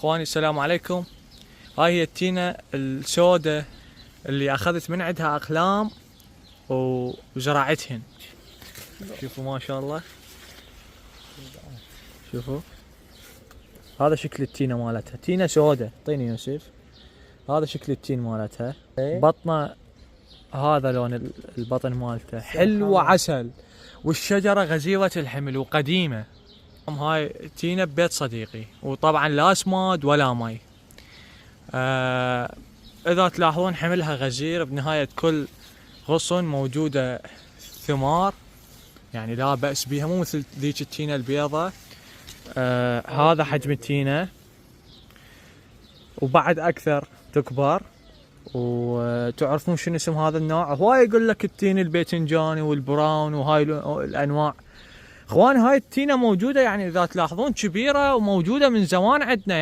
اخواني السلام عليكم. هاي هي التينة السوداء اللي اخذت من عندها اقلام وزراعتهن. شوفوا ما شاء الله، شوفوا هذا شكل التينة مالتها، تينة سوداء. اعطيني يوسف، هذا شكل التين مالتها، بطنه هذا لون البطن مالته حلو عسل، والشجرة غزيرة الحمل وقديمة. هاي تينة ببيت صديقي، وطبعا لا اسماد ولا مي. اذا تلاحظون حملها غزير، بنهاية كل غصن موجودة ثمار، يعني لا بأس بها، مو مثل ذيك التينة البيضة. هذا حجم التينة، وبعد اكثر تكبر. وتعرفون شنو اسم هذا النوع؟ هواي يقول لك التين الباذنجاني والبراون وهاي الانواع. اخوان هاي التينة موجودة، يعني اذا تلاحظون كبيرة وموجودة من زمان عندنا.